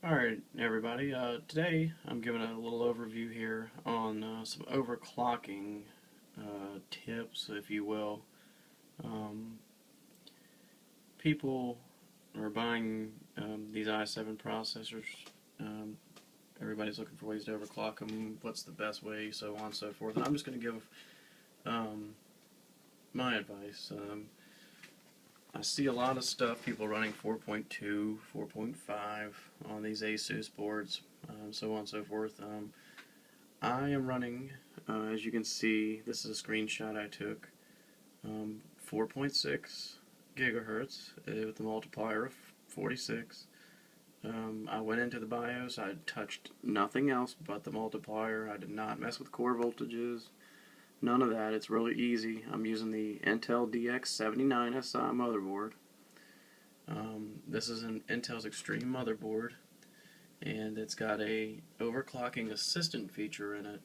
Alright everybody, today I'm giving a little overview here on some overclocking tips, if you will. Um, People are buying these i7 processors. Um, Everybody's looking for ways to overclock them, what's the best way, so on and so forth. And I'm just going to give my advice. I see a lot of stuff, people running 4.2, 4.5 on these Asus boards, so on and so forth. I am running, as you can see, this is a screenshot I took, 4.6 gigahertz with a multiplier of 46. I went into the BIOS, I touched nothing else but the multiplier. I did not mess with core voltages. None of that. It's really easy. I'm using the Intel DX79SI motherboard. This is an Intel's Extreme motherboard, and it's got a overclocking assistant feature in it,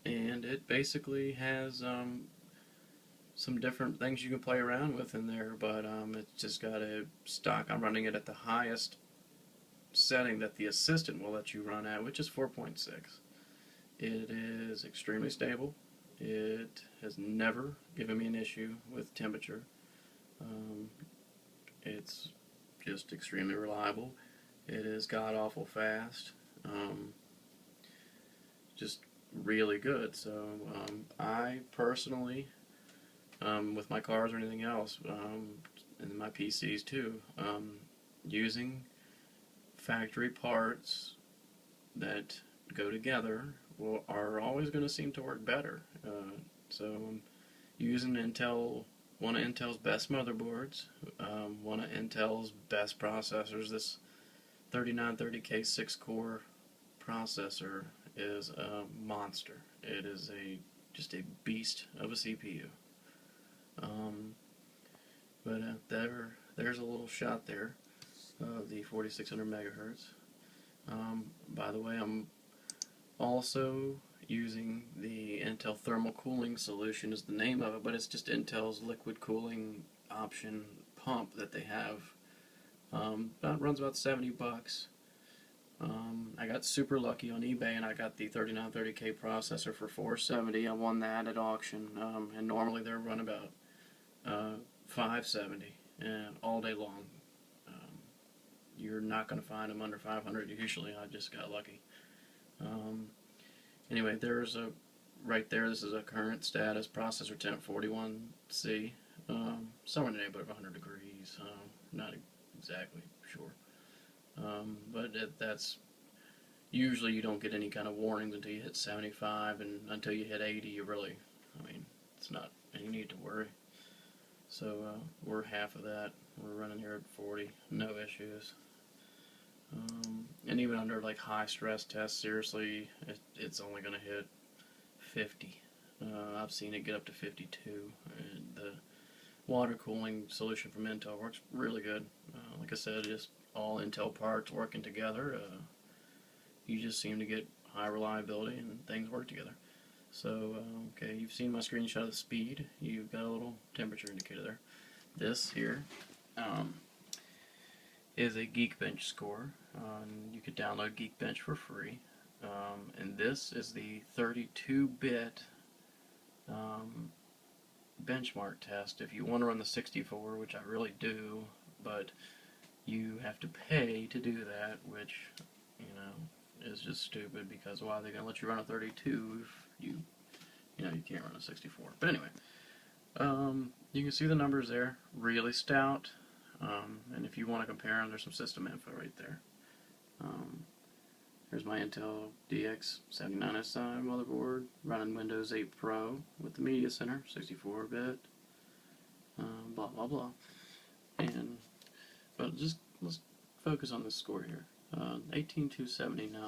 and it basically has some different things you can play around with in there, but it's just got a stock. I'm running it at the highest setting that the assistant will let you run at, which is 4.6. It is extremely stable. It has never given me an issue with temperature. It's just extremely reliable. It is god-awful fast. Just really good. So I personally, with my cars or anything else, and my PCs too, using factory parts that go together are always going to seem to work better. So I'm using one of Intel's best motherboards, one of Intel's best processors. This 3930K 6-core processor is a monster. It is just a beast of a CPU. But there's a little shot there of the 4600 megahertz. By the way, I'm also using the Intel thermal cooling solution is the name of it, but it's just Intel's liquid cooling option pump that they have. Runs about 70 bucks. I got super lucky on eBay and I got the 3930K processor for $470. I won that at auction, and normally they're run about $570 and all day long. You're not going to find them under 500 usually. I just got lucky. Anyway, there's right there, this is a current status, processor temp 41C, somewhere in the neighborhood of 100 degrees, not exactly sure. But that's, usually you don't get any kind of warnings until you hit 75, and until you hit 80, you really, it's not any need to worry. So we're half of that. We're running here at 40, no issues. And even under like high stress tests, seriously, it's only going to hit 50. I've seen it get up to 52, and the water cooling solution from Intel works really good. Like I said, just all Intel parts working together. You just seem to get high reliability and things work together. So, okay, you've seen my screenshot of the speed. You've got a little temperature indicator there. This here is a Geekbench score. You could download Geekbench for free. And this is the 32-bit benchmark test. If you want to run the 64, which I really do, but you have to pay to do that, which, is just stupid, because why are they going to let you run a 32 if you can't run a 64? But anyway, you can see the numbers there, really stout, and if you want to compare them, there's some system info right there. Here's my Intel DX79SI motherboard, running Windows 8 Pro with the Media Center, 64-bit, blah blah blah. But let's focus on this score here. 18279.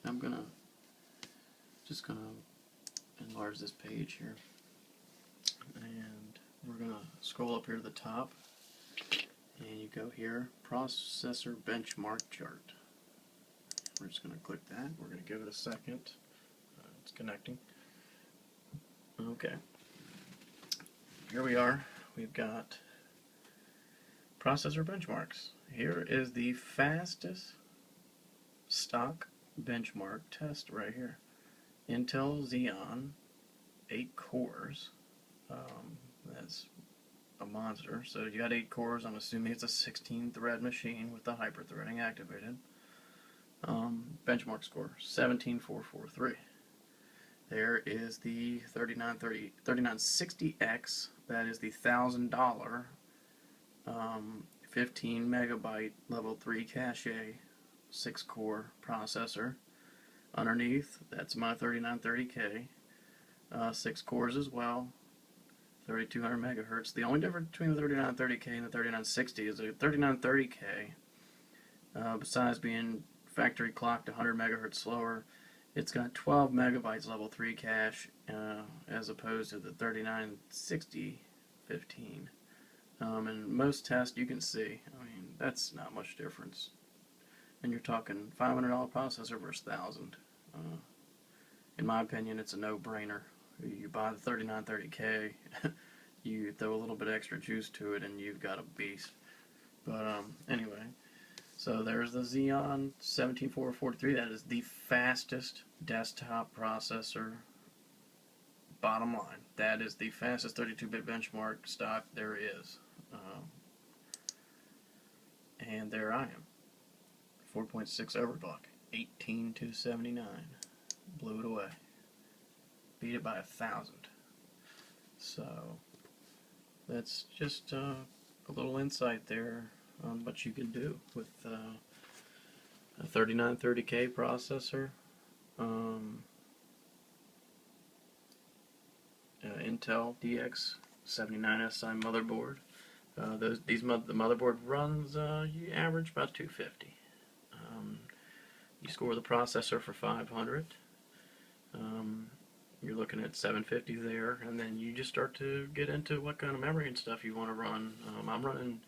I'm just gonna enlarge this page here, and we're gonna scroll up here to the top, and you go here, processor benchmark chart. We're just gonna click that. We're gonna give it a second. It's connecting. Okay. Here we are. We've got processor benchmarks. here is the fastest stock benchmark test right here. Intel Xeon, 8 cores. That's a monster. So you got 8 cores. I'm assuming it's a 16-thread machine with the hyperthreading activated. Benchmark score 17443. There is the 3960X. That is the $1,000 15 megabyte level 3 cache 6-core processor. Underneath, that's my 3930K. 6 cores as well. 3200 megahertz. The only difference between the 3930K and the 3960 is the 3930K, besides being factory clocked 100 megahertz slower, it's got 12 megabytes level 3 cache, as opposed to the 3960 15. And most tests you can see, I mean, that's not much difference. And you're talking $500 processor versus $1,000. In my opinion, it's a no-brainer. You buy the 3930K, you throw a little bit extra juice to it, and you've got a beast. But anyway, so there's the Xeon 17443. That is the fastest desktop processor. Bottom line, that is the fastest 32-bit benchmark stock there is. And there I am. 4.6 overclock, 18279. Blew it away. Beat it by 1,000. So that's just a little insight there on what you can do with a 3930K processor, Intel DX79SI motherboard. The motherboard runs, you average about 250. You score the processor for 500. You're looking at 750 there, and then you just start to get into what kind of memory and stuff you want to run. I'm running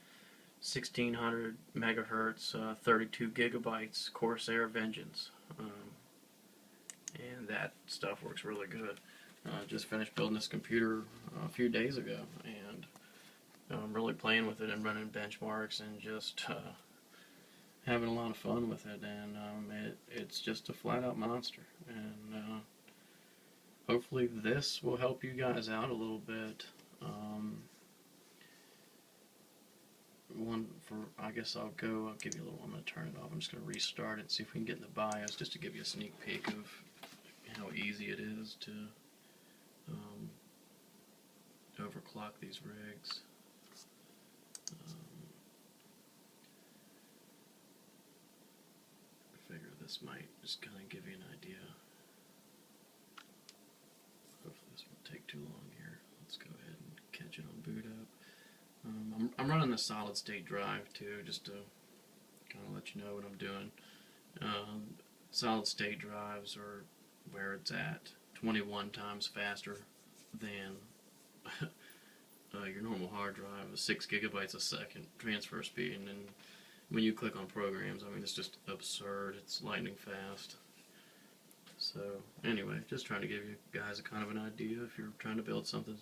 1600 megahertz, 32 gigabytes Corsair Vengeance, and that stuff works really good. Just finished building this computer a few days ago, and I'm really playing with it and running benchmarks and just having a lot of fun with it, and it's just a flat-out monster. And hopefully this will help you guys out a little bit. I guess I'll give you a little, I'm going to turn it off. I'm just going to restart it, see if we can get in the BIOS, just to give you a sneak peek of how easy it is to overclock these rigs. I figure this might just kind of give you an idea. Hopefully this won't take too long here. Let's go ahead and catch it on boot up. I'm running the solid state drive too, just to kind of let you know what I'm doing. Solid state drives are where it's at 21 times faster than your normal hard drive, 6 gigabytes a second transfer speed, and then when you click on programs, I mean, it's just absurd. It's lightning fast. So anyway, just trying to give you guys a kind of an idea if you're trying to build something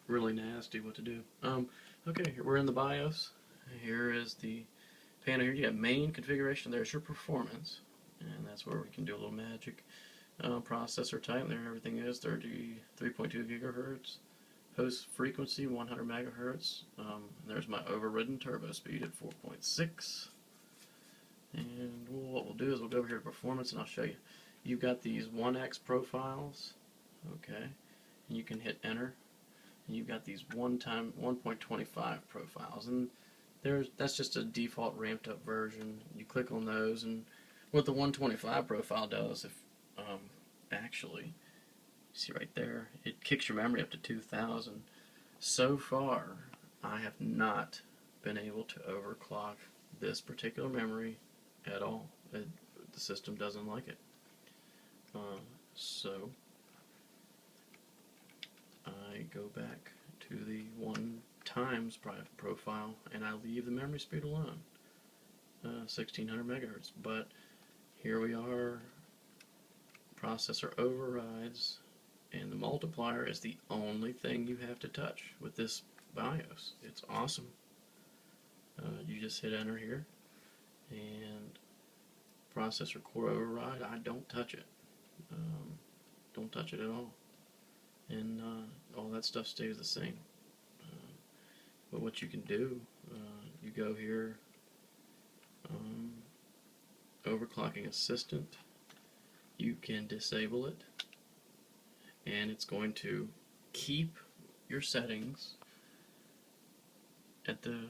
really nasty, what to do. Okay, we're in the BIOS. Here is the panel here. You have main configuration. There's your performance, and that's where we can do a little magic. Processor type, there everything is 33.2 gigahertz. Host frequency 100 megahertz. There's my overridden turbo speed at 4.6. And what we'll do is we'll go over here to performance, and I'll show you. You've got these 1x profiles, okay, and you can hit enter. And you've got these 1.25 profiles, and that's just a default ramped up version. You click on those, and what the 125 profile does, if actually, see right there, it kicks your memory up to 2000. So far, I have not been able to overclock this particular memory at all. The system doesn't like it. So I go back to the 1 times profile, and I leave the memory speed alone, 1600 megahertz. But here we are, processor overrides, and the multiplier is the only thing you have to touch with this BIOS. It's awesome. You just hit enter here, and processor core override, I don't touch it. Don't touch it at all. And all that stuff stays the same. But what you can do, you go here, overclocking assistant, you can disable it, and it's going to keep your settings at the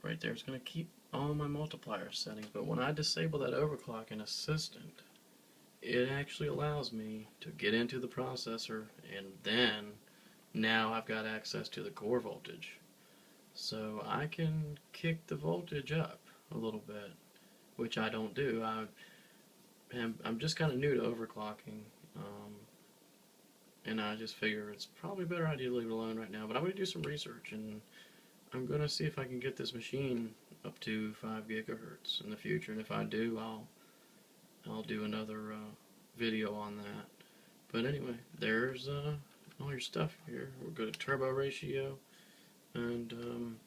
right there. It's going to keep all my multiplier settings, but when I disable that overclocking assistant, it actually allows me to get into the processor, and then now I've got access to the core voltage. So I can kick the voltage up a little bit, which I don't do. I'm just kind of new to overclocking, and I just figure it's probably a better idea to leave it alone right now. But I'm going to do some research, and I'm going to see if I can get this machine up to 5 gigahertz in the future. And if I do, I'll do another video on that. But anyway, there's all your stuff here. We'll go to turbo ratio, and I'm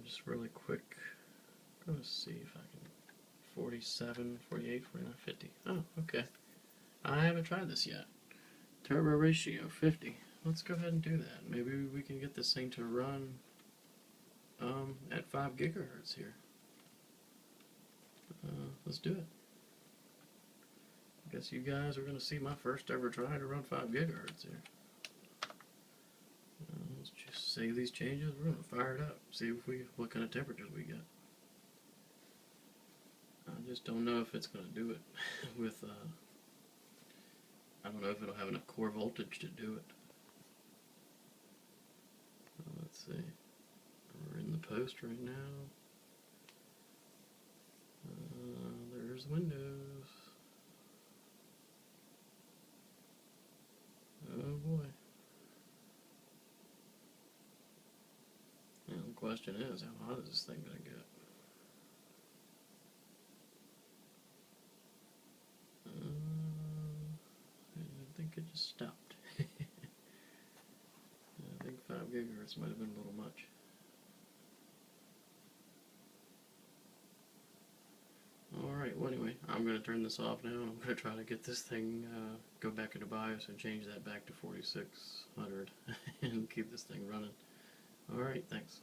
just really quick going to see if I can 47, 48, 49, 50. Oh, okay. I haven't tried this yet. Turbo ratio 50. Let's go ahead and do that. Maybe we can get this thing to run at 5 gigahertz here. Let's do it. I guess you guys are going to see my first ever try to run 5 gigahertz here. Let's just save these changes. We're going to fire it up. See what kind of temperatures we get. I just don't know if it's going to do it with, I don't know if it'll have enough core voltage to do it. Let's see. We're in the post right now. There's Windows. Oh boy. Now the question is, how hot is this thing going to get? I think it just stopped. I think 5 gigahertz might have been a little much. Alright, well anyway, I'm going to turn this off now. I'm going to try to get this thing, go back into BIOS and change that back to 4600 and keep this thing running. Alright, thanks.